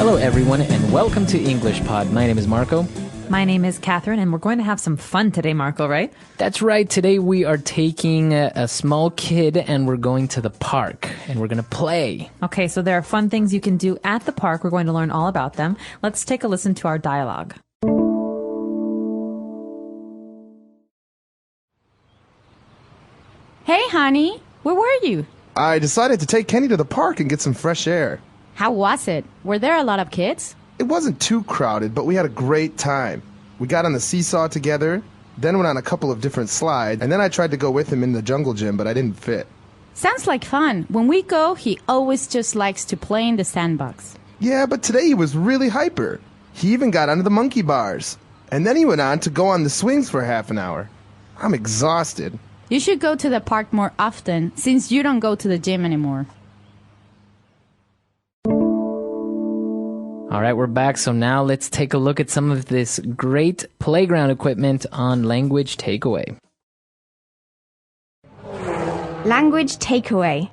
Hello everyone and welcome to englishpod. My name is Marco. My name is Catherine, and we're going to have some fun today, Marco, right? That's right. Today we are taking a small kid and we're going to the park and we're going to play. Okay, so there are fun things you can do at the park. We're going to learn all about them. Let's take a listen to our dialogue. Hey, honey, where were you? I decided to take Kenny to the park and get some fresh air. How was it? Were there a lot of kids? It wasn't too crowded, but we had a great time. We got on the seesaw together, then went on a couple of different slides, and then I tried to go with him in the jungle gym, but I didn't fit. Sounds like fun. When we go, he always just likes to play in the sandbox. Yeah, but today he was really hyper. He even got onto the monkey bars. And then he went on to go on the swings for half an hour. I'm exhausted. You should go to the park more often, since you don't go to the gym anymore. All right, we're back. So now let's take a look at some of this great playground equipment on Language Takeaway. Language takeaway.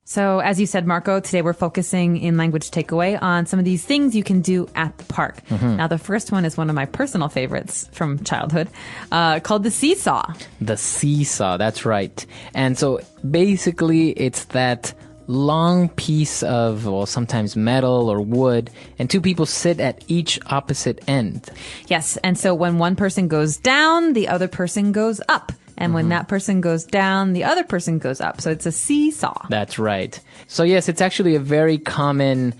So, as you said, Marco, today we're focusing in Language Takeaway on some of these things you can do at the park. Now, the first one is one of my personal favorites from childhood, called the seesaw. The seesaw, that's right. And so basically it's that long piece of, well, sometimes metal or wood, and two people sit at each opposite end. Yes, and so when one person goes down, the other person goes up. And when that person goes down, the other person goes up. So it's a seesaw. That's right. So yes, it's actually a very common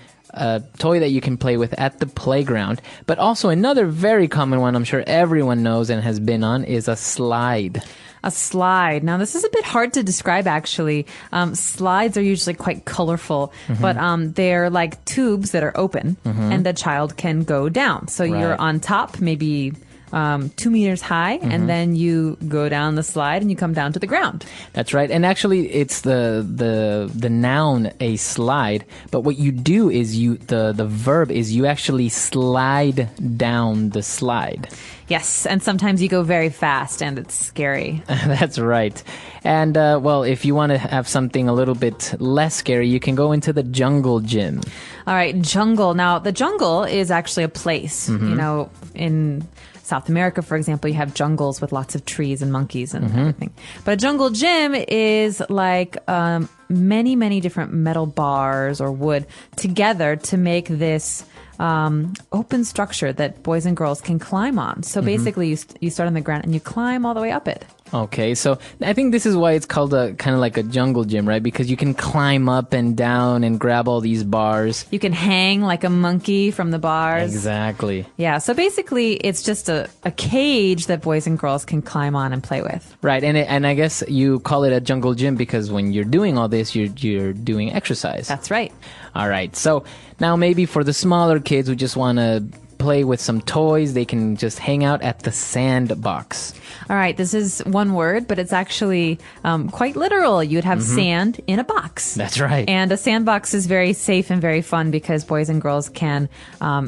toy that you can play with at the playground. But also another very common one I'm sure everyone knows and has been on is a slide. A slide. Now, this is a bit hard to describe, actually. Slides are usually quite colorful, but they're like tubes that are open, and the child can go down. So you're on top, maybe 2 meters high, and then you go down the slide and you come down to the ground. That's right. And actually, it's the noun, a slide. But what you do is the verb is you actually slide down the slide. Yes, and sometimes you go very fast, and it's scary. That's right. And, well, if you want to have something a little bit less scary, you can go into the jungle gym. All right, jungle. Now, the jungle is actually a place, you know, in South America, for example, you have jungles with lots of trees and monkeys and everything. But a jungle gym is like many, many different metal bars or wood together to make this open structure that boys and girls can climb on. So basically, you start on the ground and you climb all the way up it. Okay, so I think this is why it's called kind of like a jungle gym, right? Because you can climb up and down and grab all these bars. You can hang like a monkey from the bars. Exactly. Yeah, so basically it's just a cage that boys and girls can climb on and play with. Right, and I guess you call it a jungle gym because when you're doing all this, you're doing exercise. That's right. All right, so now maybe for the smaller kids who just want to play with some toys, they can just hang out at the sandbox. All right, this is one word, but it's actually quite literal. You'd have sand in a box. That's right. And a sandbox is very safe and very fun because boys and girls can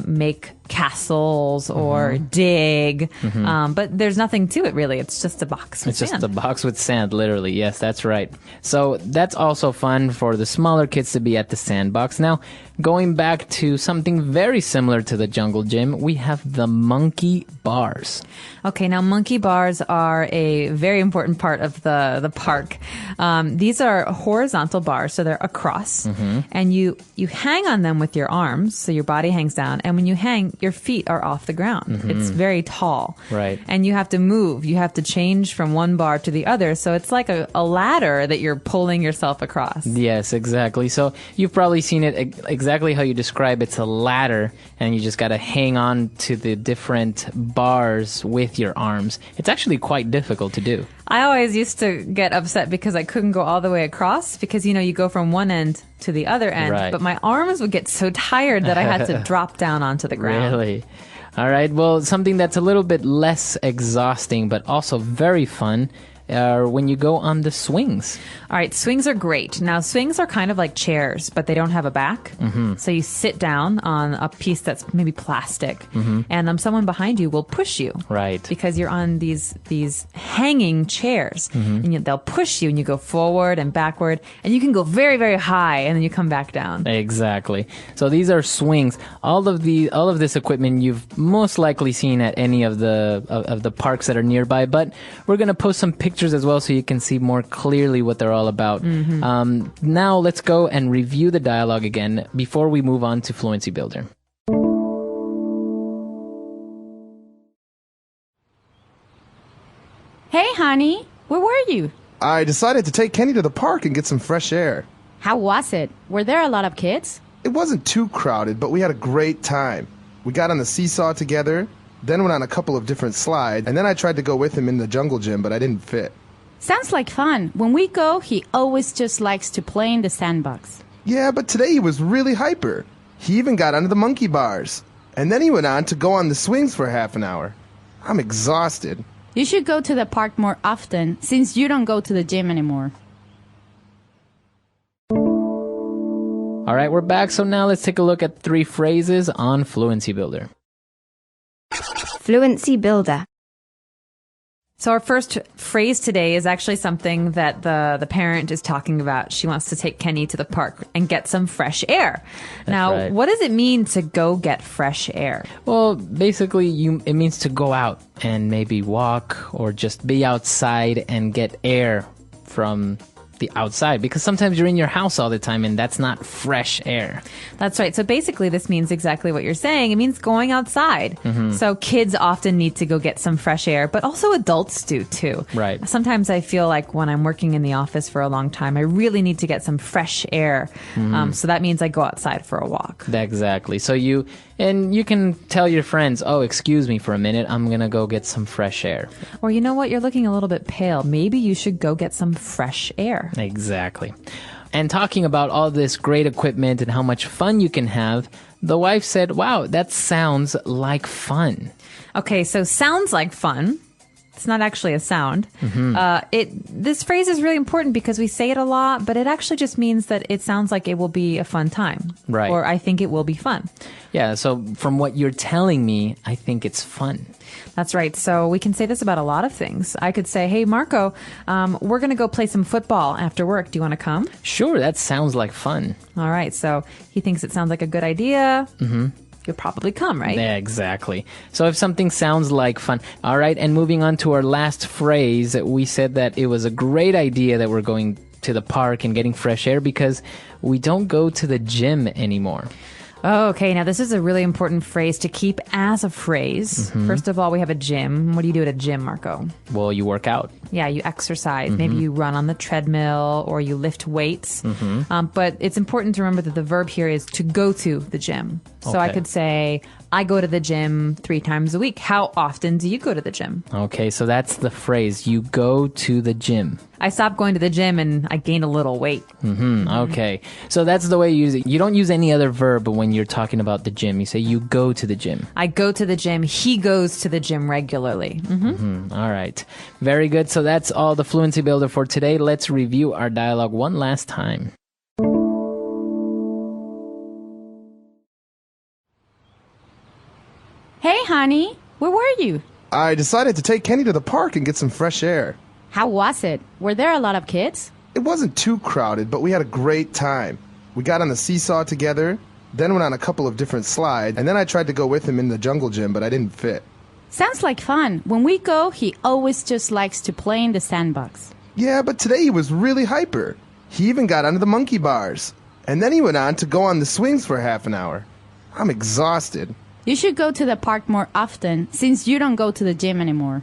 make castles or dig, but there's nothing to it really. It's just a box with sand. It's just a box with sand, literally. Yes, that's right. So that's also fun for the smaller kids to be at the sandbox. Now, going back to something very similar to the jungle gym, we have the monkey bars. Okay, now monkey bars are a very important part of the park. These are horizontal bars, so they're across, and you hang on them with your arms, so your body hangs down, and when you hang, your feet are off the ground. It's very tall. Right. And you have to move. You have to change from one bar to the other, so it's like a ladder that you're pulling yourself across. Yes, exactly. So you've probably seen it exactly how you describe. It's a ladder, and you just got to hang on to the different bars with your arms. It's actually quite difficult to do. I always used to get upset because I couldn't go all the way across because, you know, you go from one end to the other end, Right. but my arms would get so tired that I had to drop down onto the ground. Really? All right. Well, something that's a little bit less exhausting, but also very fun are when you go on the swings. All right, swings are great. Now, swings are kind of like chairs, but they don't have a back. So you sit down on a piece that's maybe plastic, and someone behind you will push you. Right. Because you're on these hanging chairs, and they'll push you, and you go forward and backward, and you can go very, very high, and then you come back down. Exactly. So these are swings. All of this equipment you've most likely seen at any of the parks that are nearby, but we're going to post some pictures as well so you can see more clearly what they're all about. Now let's go and review the dialogue again before we move on to Fluency Builder. Hey, honey, where were you? I decided to take Kenny to the park and get some fresh air. How was it? Were there a lot of kids? It wasn't too crowded, but we had a great time. We got on the seesaw together, then went on a couple of different slides, and then I tried to go with him in the jungle gym, but I didn't fit. Sounds like fun. When we go, he always just likes to play in the sandbox. Yeah, but today he was really hyper. He even got onto the monkey bars. And then he went on to go on the swings for half an hour. I'm exhausted. You should go to the park more often since you don't go to the gym anymore. All right, we're back. So now let's take a look at 3 phrases on Fluency Builder. Fluency Builder. So our first phrase today is actually something that the parent is talking about. She wants to take Kenny to the park and get some fresh air. Now, right. What does it mean to go get fresh air? Well, basically, it means to go out and maybe walk or just be outside and get air from the outside, because sometimes you're in your house all the time and that's not fresh air. That's right. So basically this means exactly what you're saying. It means going outside. So kids often need to go get some fresh air, but also adults do too. Right. Sometimes I feel like when I'm working in the office for a long time, I really need to get some fresh air. So that means I go outside for a walk. Exactly. So you can tell your friends, oh, excuse me for a minute, I'm going to go get some fresh air. Or you know what? You're looking a little bit pale. Maybe you should go get some fresh air. Exactly. And talking about all this great equipment and how much fun you can have, the wife said, wow, that sounds like fun. Okay, so sounds like fun. It's not actually a sound. This phrase is really important because we say it a lot, but it actually just means that it sounds like it will be a fun time. Right. Or I think it will be fun. Yeah, so from what you're telling me, I think it's fun. That's right. So we can say this about a lot of things. I could say, hey, Marco, we're going to go play some football after work. Do you want to come? Sure, that sounds like fun. All right. So he thinks it sounds like a good idea. You'll probably come, right? Yeah, exactly. So if something sounds like fun. All right, and moving on to our last phrase, we said that it was a great idea that we're going to the park and getting fresh air because we don't go to the gym anymore. Oh, okay. Now, this is a really important phrase to keep as a phrase. First of all, we have a gym. What do you do at a gym, Marco? Well, you work out. Yeah, you exercise. Maybe you run on the treadmill or you lift weights. But it's important to remember that the verb here is to go to the gym. So I Okay. could say, I go to the gym 3 times a week. How often do you go to the gym? Okay, so that's the phrase. You go to the gym. I stopped going to the gym and I gained a little weight. Okay, so that's the way you use it. You don't use any other verb when you're talking about the gym. You say you go to the gym. I go to the gym. He goes to the gym regularly. All right, very good. So that's all the Fluency Builder for today. Let's review our dialogue one last time. Hey, honey, where were you? I decided to take Kenny to the park and get some fresh air. How was it? Were there a lot of kids? It wasn't too crowded, but we had a great time. We got on the seesaw together, then went on a couple of different slides, and then I tried to go with him in the jungle gym, but I didn't fit. Sounds like fun. When we go, he always just likes to play in the sandbox. Yeah, but today he was really hyper. He even got onto the monkey bars. And then he went on to go on the swings for half an hour. I'm exhausted. You should go to the park more often since you don't go to the gym anymore.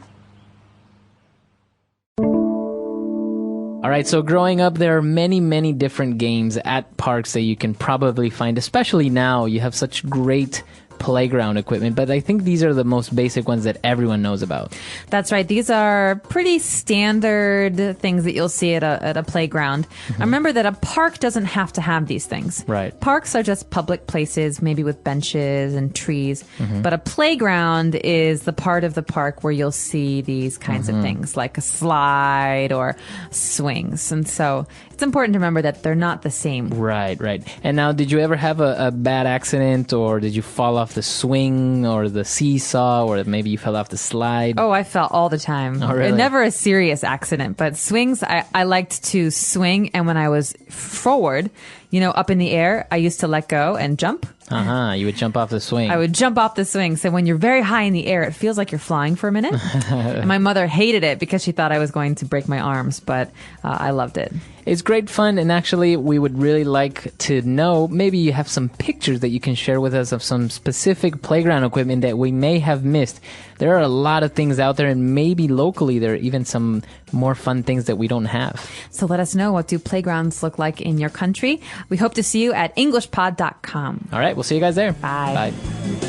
All right, so growing up, there are many, many different games at parks that you can probably find, especially now. You have such great playground equipment, but I think these are the most basic ones that everyone knows about. That's right. These are pretty standard things that you'll see at a playground. Remember that a park doesn't have to have these things. Right. Parks are just public places, maybe with benches and trees. But a playground is the part of the park where you'll see these kinds of things, like a slide or swings. And so it's important to remember that they're not the same. Right, right. And now, did you ever have a bad accident, or did you fall off the swing or the seesaw, or maybe you fell off the slide? Oh, I fell all the time. Oh, really? Never a serious accident, but swings, I liked to swing. And when I was forward, up in the air, I used to let go and jump. You would jump off the swing. I would jump off the swing. So when you're very high in the air, it feels like you're flying for a minute. And my mother hated it because she thought I was going to break my arms, but I loved it. It's great fun, and actually we would really like to know, maybe you have some pictures that you can share with us of some specific playground equipment that we may have missed. There are a lot of things out there, and maybe locally there are even some more fun things that we don't have. So let us know, what do playgrounds look like in your country? We hope to see you at englishpod.com. All right, we'll see you guys there. Bye. Bye.